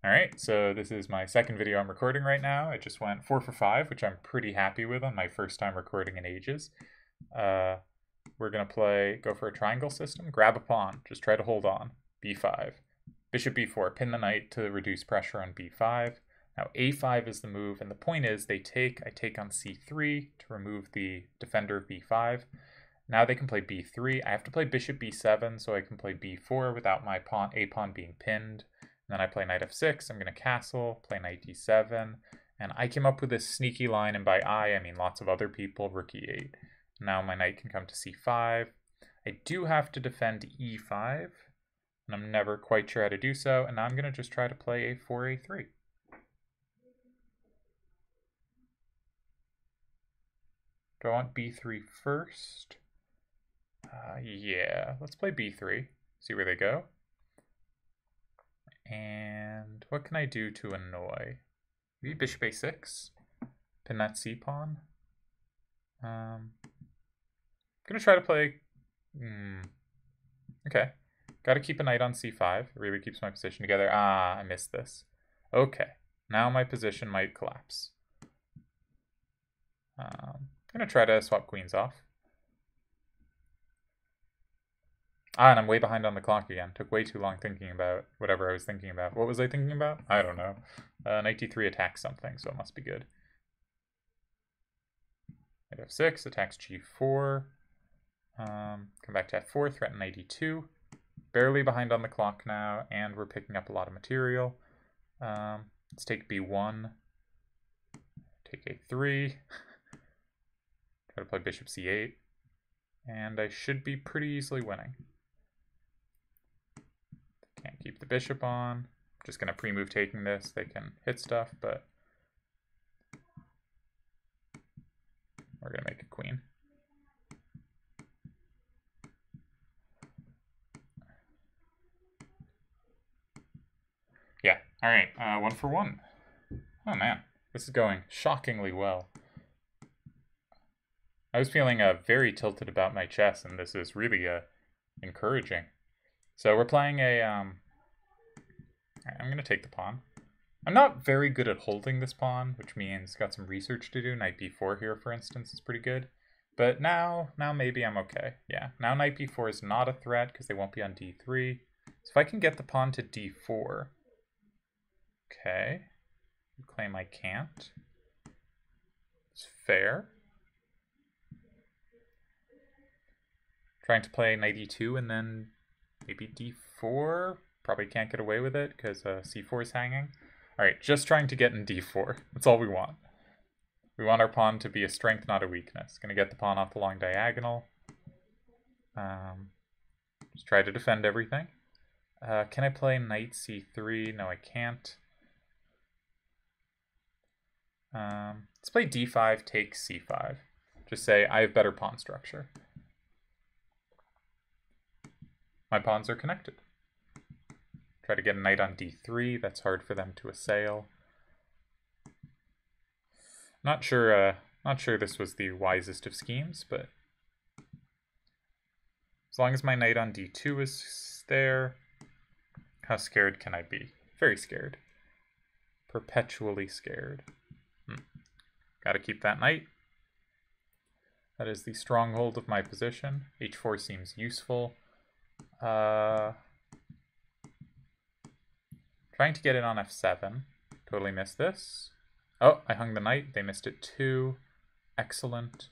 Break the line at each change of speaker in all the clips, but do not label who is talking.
Alright, so this is my second video I'm recording right now. I just went 4 for 5, which I'm pretty happy with on my first time recording in ages. We're going to go for a triangle system, grab a pawn, just try to hold on, b5. Bishop b4, pin the knight to reduce pressure on b5. Now a5 is the move, and the point is I take on c3 to remove the defender of b5. Now they can play b3. I have to play bishop b7 so I can play b4 without my a pawn being pinned. And then I play knight f6, I'm going to castle, play knight d7, and I came up with this sneaky line, and by I mean lots of other people, rook e8. Now my knight can come to c5. I do have to defend e5, and I'm never quite sure how to do so, and now I'm going to just try to play a4, a3. Do I want b3 first? Yeah, let's play b3, see where they go. And what can I do to annoy? Maybe bishop a6, pin that c-pawn. I'm gonna try to play, okay. Gotta keep a knight on c5, it really keeps my position together. Ah, I missed this. Okay, now my position might collapse. I'm gonna try to swap queens off. Ah, and I'm way behind on the clock again. Took way too long thinking about whatever I was thinking about. What was I thinking about? I don't know. Knight d3 attacks something, so it must be good. Knight f6 attacks g4. Come back to f4, threaten knight e2. Barely behind on the clock now, and we're picking up a lot of material. Let's take b1. Take a3. Try to play bishop c8. And I should be pretty easily winning. Can't keep the bishop on. I'm just going to pre-move taking this. They can hit stuff, but we're going to make a queen. Yeah, all right, 1 for 1. Oh man, this is going shockingly well. I was feeling very tilted about my chess, and this is really encouraging. So we're playing a, I'm going to take the pawn. I'm not very good at holding this pawn, which means got some research to do. Knight b4 here, for instance, is pretty good. But now maybe I'm okay. Yeah, now knight b4 is not a threat because they won't be on d3. So if I can get the pawn to d4, okay. You claim I can't. It's fair. Trying to play knight e2 and then maybe d4. Probably can't get away with it because c4 is hanging. Alright, just trying to get in d4. That's all we want. We want our pawn to be a strength, not a weakness. Gonna get the pawn off the long diagonal. Just try to defend everything. Can I play knight c3? No, I can't. Let's play d5, take c5. Just say, I have better pawn structure. My pawns are connected. Try to get a knight on d3. That's hard for them to assail. Not sure this was the wisest of schemes, but as long as my knight on d2 is there, how scared can I be? Very scared. Perpetually scared. Gotta keep that knight. That is the stronghold of my position. h4 seems useful. Trying to get it on f7. Totally missed this. Oh, I hung the knight. They missed it too. Excellent.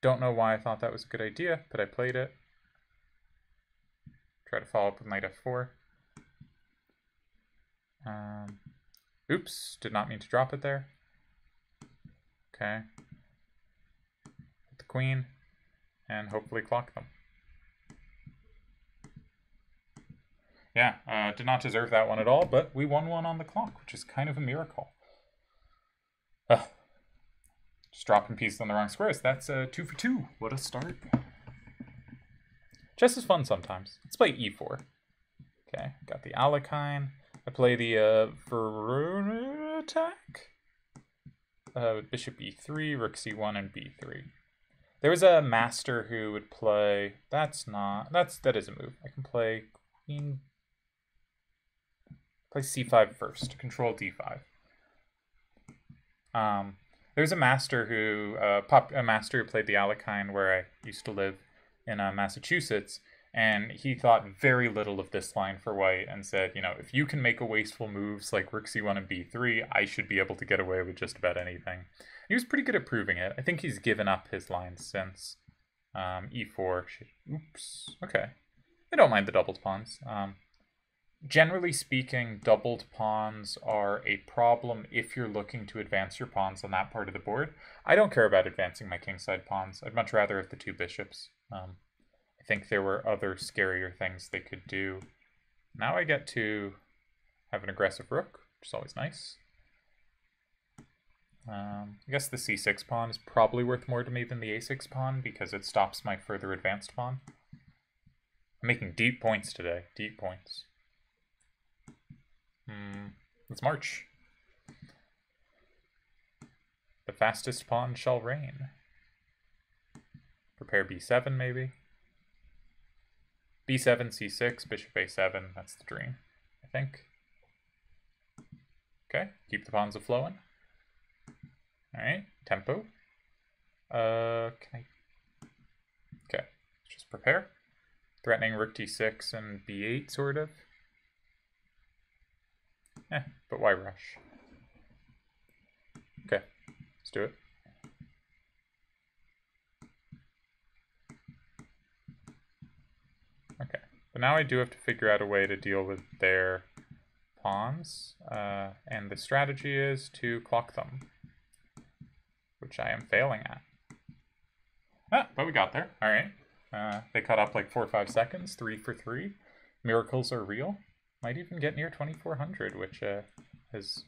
Don't know why I thought that was a good idea, but I played it. Try to follow up with knight f4. Oops, did not mean to drop it there. Okay. Hit the queen, and hopefully clock them. Yeah, did not deserve that one at all, but we won one on the clock, which is kind of a miracle. Just dropping pieces on the wrong squares. That's 2 for 2. What a start. Chess is fun sometimes. Let's play e4. Okay, got the Alekhine. I play the Verona attack. Bishop e3, rook c1, and b3. There was a master who would play. That is a move. I can play queen Play c5 first. Control d5. There's a master who played the Alekhine where I used to live in Massachusetts, and he thought very little of this line for white and said, you know, if you can make a wasteful moves like rook c1 and b3, I should be able to get away with just about anything. He was pretty good at proving it. I think he's given up his lines since. E4. Oops. Okay. I don't mind the doubled pawns. Generally speaking, doubled pawns are a problem if you're looking to advance your pawns on that part of the board. I don't care about advancing my kingside pawns. I'd much rather have the two bishops. I think there were other scarier things they could do. Now I get to have an aggressive rook, which is always nice. I guess the c6 pawn is probably worth more to me than the a6 pawn because it stops my further advanced pawn. I'm making deep points today. Deep points. Let's march. The fastest pawn shall reign. Prepare b7 maybe. b7, c6, bishop a7. That's the dream, I think. Okay, keep the pawns a-flowing. Alright, tempo. Okay, let's just prepare. Threatening rook d6 and b8, sort of. But why rush? Okay, let's do it. Okay, but now I do have to figure out a way to deal with their pawns, and the strategy is to clock them, which I am failing at. But we got there. All right. They cut up like 4 or 5 seconds, 3 for 3. Miracles are real. Might even get near 2400, which has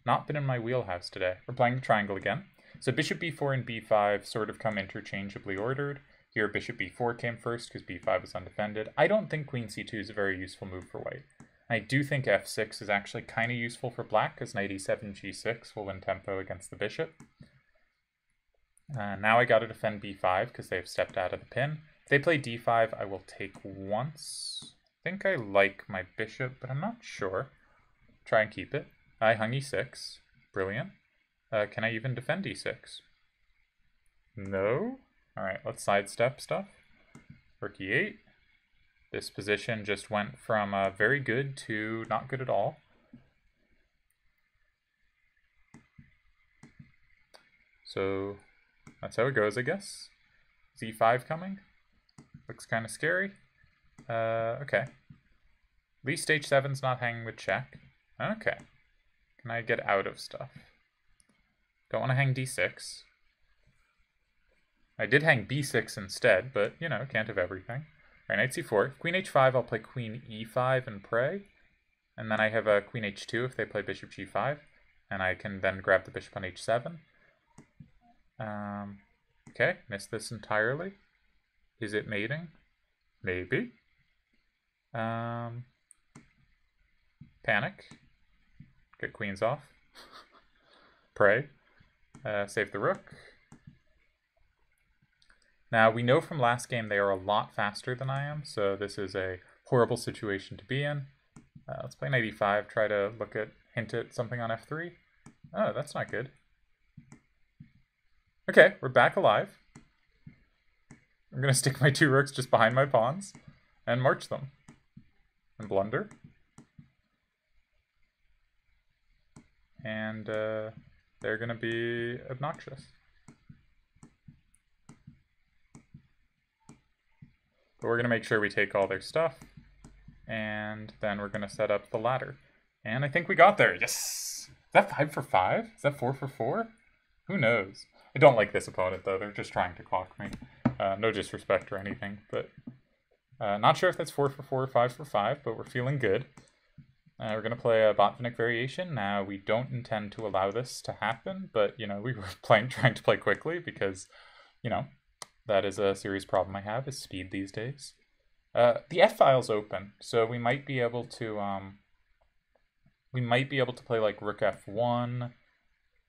not been in my wheelhouse today. We're playing the triangle again. So bishop b4 and b5 sort of come interchangeably ordered. Here bishop b4 came first because b5 was undefended. I don't think queen c2 is a very useful move for white. I do think f6 is actually kind of useful for black because knight e7 g6 will win tempo against the bishop. Now I got to defend b5 because they've stepped out of the pin. If they play d5, I will take once. I think I like my bishop, but I'm not sure. Try and keep it. I hung e6. Brilliant. Can I even defend e6? No? Alright, let's sidestep stuff. Rook e8. This position just went from very good to not good at all. So that's how it goes, I guess. z5 coming. Looks kind of scary. Okay. At least h7's not hanging with check. Okay. Can I get out of stuff? Don't want to hang d6. I did hang b6 instead, but, you know, can't have everything. Alright, knight c4. Queen h5, I'll play queen e5 and pray. And then I have a queen h2 if they play bishop g5. And I can then grab the bishop on h7. Okay, missed this entirely. Is it mating? Maybe. Panic. Get queens off. Pray. Save the rook. Now, we know from last game they are a lot faster than I am, so this is a horrible situation to be in. Let's play knight e5, try to hint at something on f3. Oh, that's not good. Okay, we're back alive. I'm going to stick my 2 rooks just behind my pawns and march them. And blunder. And they're going to be obnoxious. But we're going to make sure we take all their stuff. And then we're going to set up the ladder. And I think we got there. Yes! Is that 5 for 5? Is that 4 for 4? Who knows? I don't like this opponent, though. They're just trying to clock me. No disrespect or anything, but not sure if that's 4 for 4 or 5 for 5, but we're feeling good. We're going to play a Botvinnik variation. Now, we don't intend to allow this to happen, but, you know, we were trying to play quickly because, you know, that is a serious problem I have, is speed these days. The f-file's open, so we might be able to play like rook f1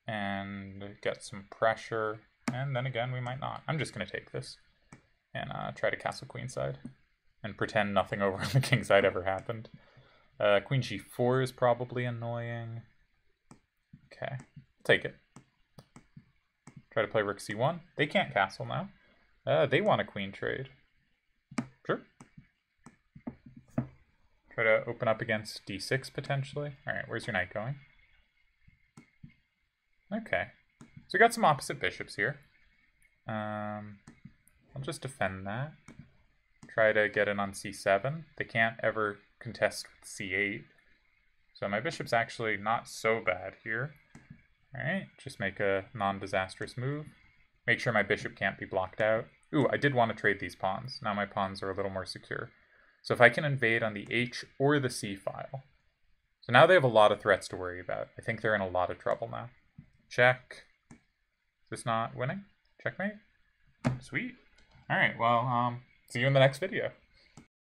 and get some pressure, and then again we might not. I'm just going to take this and try to castle queenside and pretend nothing over on the kingside ever happened. Queen g4 is probably annoying. Okay, take it. Try to play rook c1. They can't castle now. They want a queen trade. Sure. Try to open up against d6 potentially. Alright, where's your knight going? Okay. So we got some opposite bishops here. I'll just defend that. Try to get it on c7. They can't ever contest with c8. So my bishop's actually not so bad here. Alright, just make a non-disastrous move. Make sure my bishop can't be blocked out. Ooh, I did want to trade these pawns. Now my pawns are a little more secure. So if I can invade on the h or the c file. So now they have a lot of threats to worry about. I think they're in a lot of trouble now. Check. Is this not winning? Checkmate? Sweet. Alright, well, see you in the next video.